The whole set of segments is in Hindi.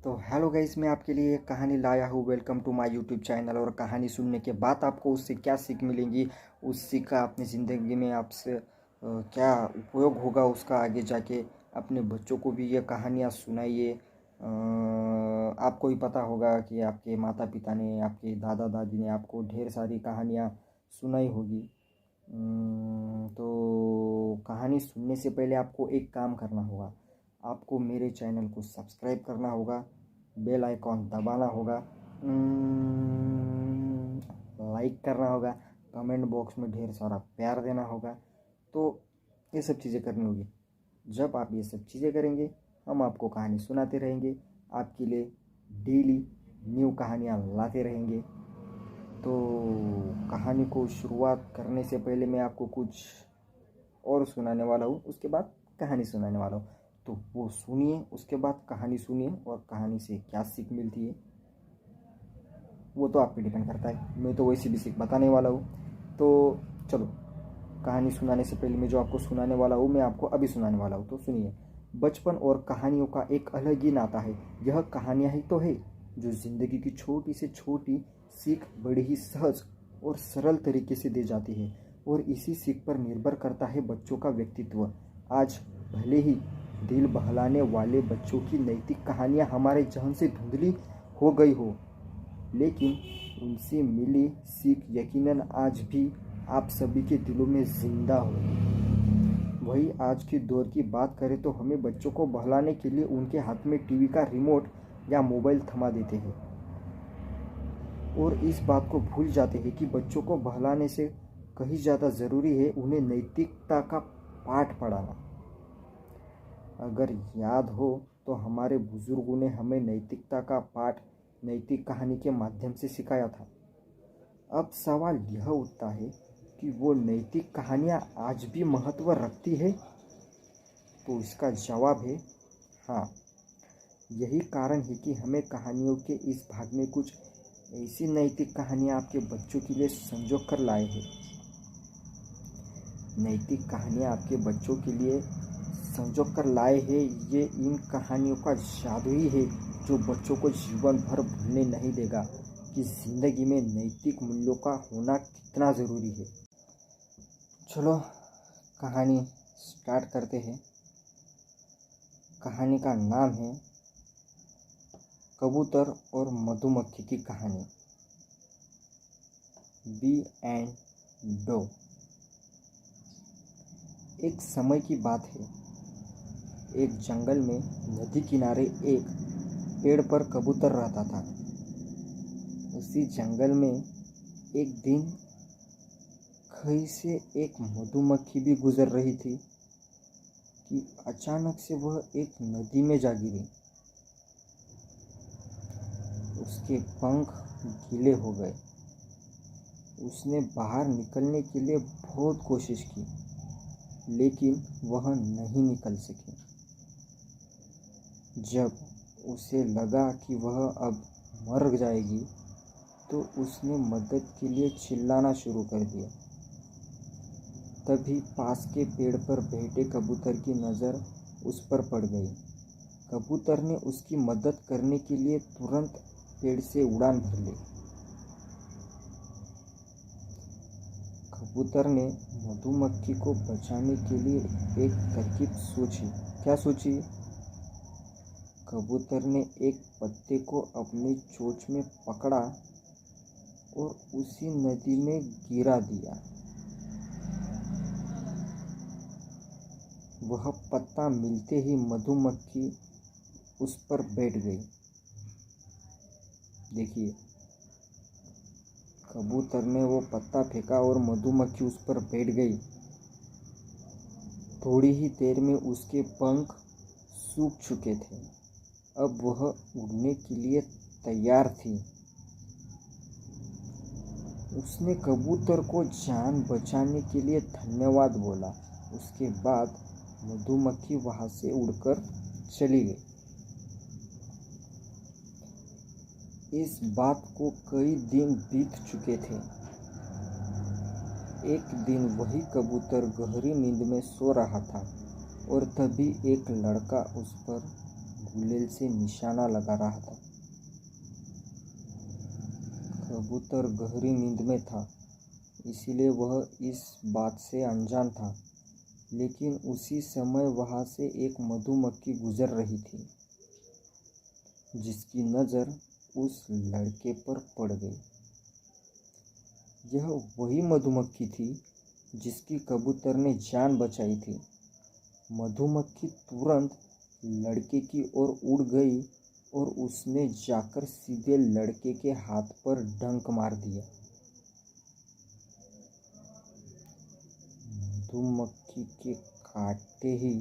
तो हेलो गाइस, मैं आपके लिए एक कहानी लाया हूँ। Welcome to my YouTube channel. और कहानी सुनने के बाद आपको उससे क्या सीख मिलेंगी, उस सीख का अपनी ज़िंदगी में आपसे क्या उपयोग होगा उसका, आगे जाके अपने बच्चों को भी ये कहानियाँ सुनाइए। आपको ही पता होगा कि आपके माता पिता ने, आपके दादा दादी ने आपको ढेर सारी कहानियाँ सुनाई होगी। तो कहानी सुनने से पहले आपको एक काम करना होगा। आपको मेरे चैनल को सब्सक्राइब करना होगा, बेल आइकॉन दबाना होगा, लाइक करना होगा, कमेंट बॉक्स में ढेर सारा प्यार देना होगा। तो ये सब चीज़ें करनी होगी। जब आप ये सब चीज़ें करेंगे, हम आपको कहानी सुनाते रहेंगे, आपके लिए डेली न्यू कहानियाँ लाते रहेंगे। तो कहानी को शुरुआत करने से पहले मैं आपको कुछ और सुनाने वाला हूँ, उसके बाद कहानी सुनाने वाला हूँ। तो वो सुनिए, उसके बाद कहानी सुनिए, और कहानी से क्या सीख मिलती है वो तो आप पे डिपेंड करता है। मैं तो वैसी भी सीख बताने वाला हूँ। तो चलो, कहानी सुनाने से पहले मैं जो आपको सुनाने वाला हूँ, मैं आपको अभी सुनाने वाला हूँ। तो सुनिए। बचपन और कहानियों का एक अलग ही नाता है। यह कहानियाँ ही तो है जो ज़िंदगी की छोटी से छोटी सीख बड़ी ही सहज और सरल तरीके से दे जाती है, और इसी सीख पर निर्भर करता है बच्चों का व्यक्तित्व। आज भले ही दिल बहलाने वाले बच्चों की नैतिक कहानियाँ हमारे जहन से धुंधली हो गई हो, लेकिन उनसे मिली सीख यकीनन आज भी आप सभी के दिलों में जिंदा होगी। वही आज के दौर की बात करें तो हमें बच्चों को बहलाने के लिए उनके हाथ में टीवी का रिमोट या मोबाइल थमा देते हैं, और इस बात को भूल जाते हैं कि बच्चों को बहलाने से कहीं ज़्यादा ज़रूरी है उन्हें नैतिकता का पाठ पढ़ाना। अगर याद हो तो हमारे बुजुर्गों ने हमें नैतिकता का पाठ नैतिक कहानी के माध्यम से सिखाया था। अब सवाल यह उठता है कि वो नैतिक कहानियाँ आज भी महत्व रखती है। तो इसका जवाब है हाँ। यही कारण है कि हमें कहानियों के इस भाग में कुछ ऐसी नैतिक कहानियाँ आपके बच्चों के लिए संजो कर लाए हैं। नैतिक कहानियाँ आपके बच्चों के लिए संजो कर लाए हैं। ये इन कहानियों का जादू ही है जो बच्चों को जीवन भर भूलने नहीं देगा कि ज़िंदगी में नैतिक मूल्यों का होना कितना ज़रूरी है। चलो, कहानी स्टार्ट करते हैं। कहानी का नाम है कबूतर और मधुमक्खी की कहानी, बी एंड डो। एक समय की बात है। एक जंगल में नदी किनारे एक पेड़ पर कबूतर रहता था। उसी जंगल में एक दिन कहीं से एक मधुमक्खी भी गुजर रही थी कि अचानक से वह एक नदी में जा गिरी। उसके पंख गीले हो गए। उसने बाहर निकलने के लिए बहुत कोशिश की, लेकिन वह नहीं निकल सकी। जब उसे लगा कि वह अब मर जाएगी, तो उसने मदद के लिए चिल्लाना शुरू कर दिया। तभी पास के पेड़ पर बैठे कबूतर की नज़र उस पर पड़ गई। कबूतर ने उसकी मदद करने के लिए तुरंत पेड़ से उड़ान भर ली। कबूतर ने मधुमक्खी को बचाने के लिए एक तरकीब सोची। क्या सोची? कबूतर ने एक पत्ते को अपनी चोंच में पकड़ा और उसी नदी में गिरा दिया। वह पत्ता मिलते ही मधुमक्खी उस पर बैठ गई। देखिए, कबूतर ने वो पत्ता फेंका और मधुमक्खी उस पर बैठ गई। थोड़ी ही देर में उसके पंख सूख चुके थे। अब वह उड़ने के लिए तैयार थी। उसने कबूतर को जान बचाने के लिए धन्यवाद बोला। उसके बाद मधुमक्खी वहां से उड़कर चली गई। इस बात को कई दिन बीत चुके थे। एक दिन वही कबूतर गहरी नींद में सो रहा था, और तभी एक लड़का उस पर गुलेल से निशाना लगा रहा था। कबूतर गहरी नींद में था, इसलिए वह इस बात से अनजान था, लेकिन उसी समय वहाँ से एक मधुमक्खी गुजर रही थी, जिसकी नज़र उस लड़के पर पड़ गई। यह वही मधुमक्खी थी जिसकी कबूतर ने जान बचाई थी। मधुमक्खी तुरंत लड़के की ओर उड़ गई और उसने जाकर सीधे लड़के के हाथ पर डंक मार दिया। मधुमक्खी के काटते ही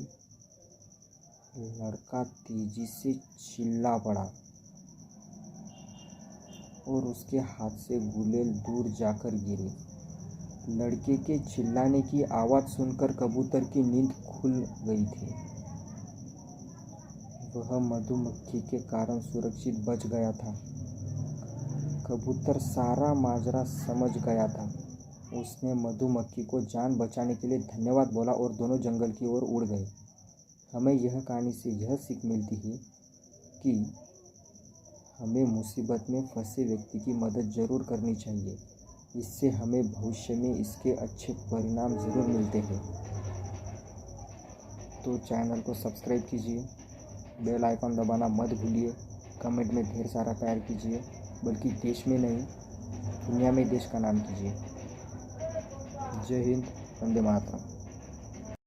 लड़का तेजी से चिल्ला पड़ा और उसके हाथ से गुलेल दूर जाकर गिरी। लड़के के चिल्लाने की आवाज़ सुनकर कबूतर की नींद खुल गई थी। वह मधुमक्खी के कारण सुरक्षित बच गया था। कबूतर सारा माजरा समझ गया था। उसने मधुमक्खी को जान बचाने के लिए धन्यवाद बोला और दोनों जंगल की ओर उड़ गए। हमें यह कहानी से यह सीख मिलती है कि हमें मुसीबत में फंसे व्यक्ति की मदद ज़रूर करनी चाहिए। इससे हमें भविष्य में इसके अच्छे परिणाम ज़रूर मिलते हैं। तो चैनल को सब्सक्राइब कीजिए, बेल आइकॉन दबाना मत भूलिए, कमेंट में ढेर सारा प्यार कीजिए, बल्कि देश में नहीं दुनिया में देश का नाम कीजिए। जय हिंद, वंदे मातरम।